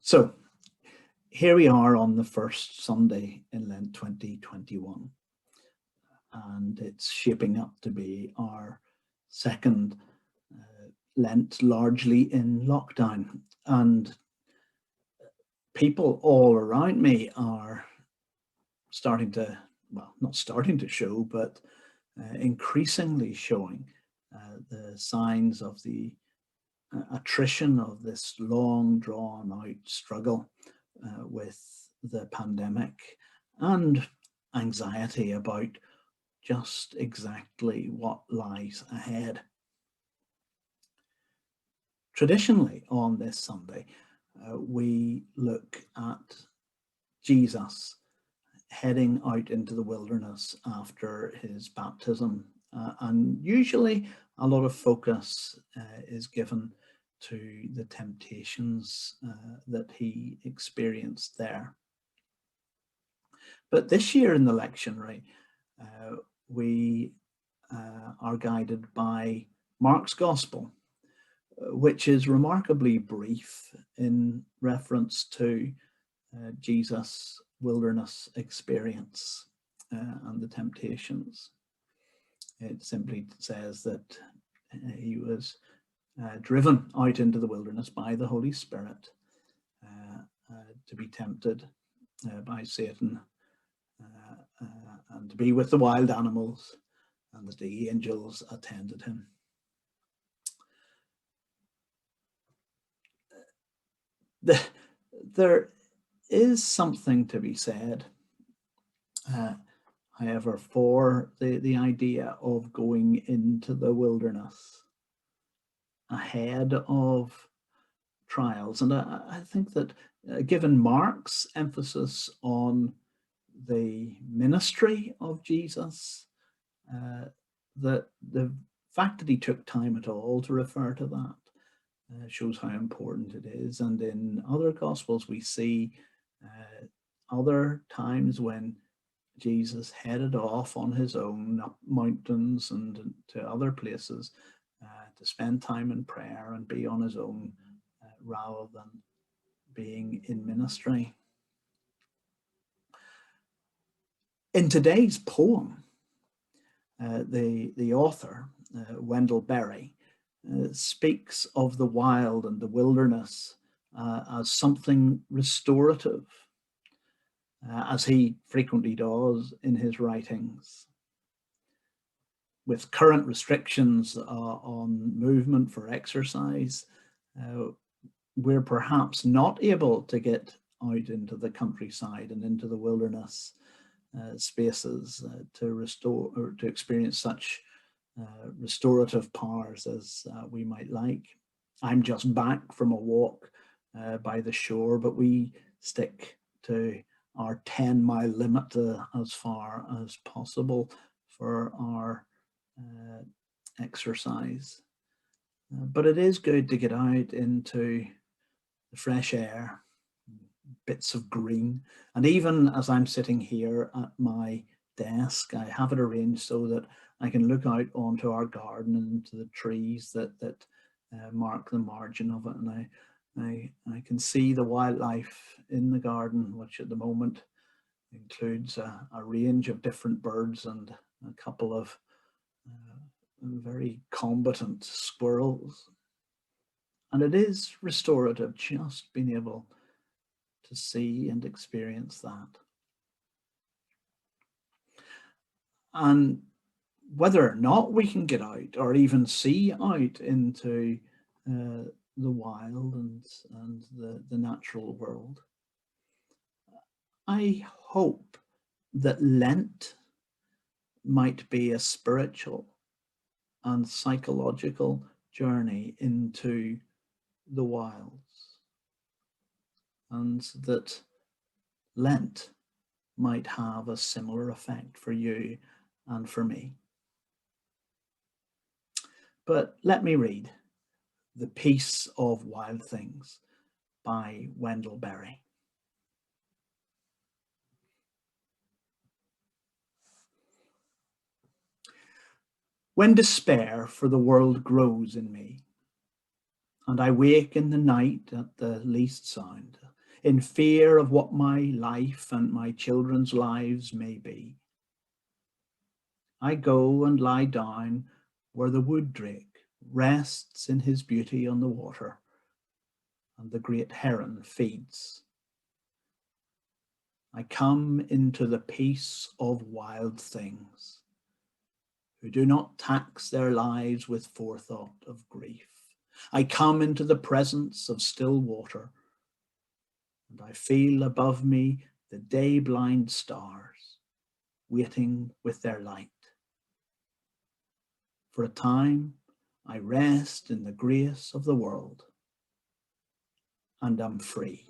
So here we are on the first Sunday in Lent 2021, and it's shaping up to be our second Lent largely in lockdown. And people all around me are starting to, well, not starting to show, but increasingly showing the signs of the attrition of this long drawn out struggle with the pandemic and anxiety about just exactly what lies ahead. Traditionally on this Sunday, we look at Jesus heading out into the wilderness after his baptism, and usually a lot of focus is given to the temptations that he experienced there. But this year in the lectionary, we are guided by Mark's Gospel, which is remarkably brief in reference to Jesus' wilderness experience and the temptations. It simply says that he was driven out into the wilderness by the Holy Spirit to be tempted by Satan and to be with the wild animals, and that the angels attended him. There is something to be said, however, for the idea of going into the wilderness ahead of trials. And I think that given Mark's emphasis on the ministry of Jesus, that the fact that he took time at all to refer to that shows how important it is. And in other Gospels, we see other times when Jesus headed off on his own up mountains and to other places to spend time in prayer and be on his own rather than being in ministry. In today's poem, the author, Wendell speaks of the wild and the wilderness as something restorative, as he frequently does in his writings. With current restrictions on movement for exercise, we're perhaps not able to get out into the countryside and into the wilderness spaces to restore or to experience such restorative powers as we might like. I'm just back from a walk by the shore, but we stick to our 10-mile limit as far as possible for our exercise. But it is good to get out into the fresh air, bits of green, and even as I'm sitting here at my desk, I have it arranged so that I can look out onto our garden and into the trees that mark the margin of it, and I can see the wildlife in the garden, which at the moment includes a range of different birds and a couple of very combatant squirrels. And it is restorative just being able to see and experience that. And whether or not we can get out or even see out into the wild and the natural world, I hope that Lent might be a spiritual and psychological journey into the wilds, and that Lent might have a similar effect for you and for me. But let me read The Peace of Wild Things by Wendell Berry. When despair for the world grows in me, and I wake in the night at the least sound, in fear of what my life and my children's lives may be. I go and lie down where the wood drake rests in his beauty on the water, and the great heron feeds. I come into the peace of wild things, who do not tax their lives with forethought of grief. I come into the presence of still water, and I feel above me the day-blind stars waiting with their light. For a time, I rest in the grace of the world and am free.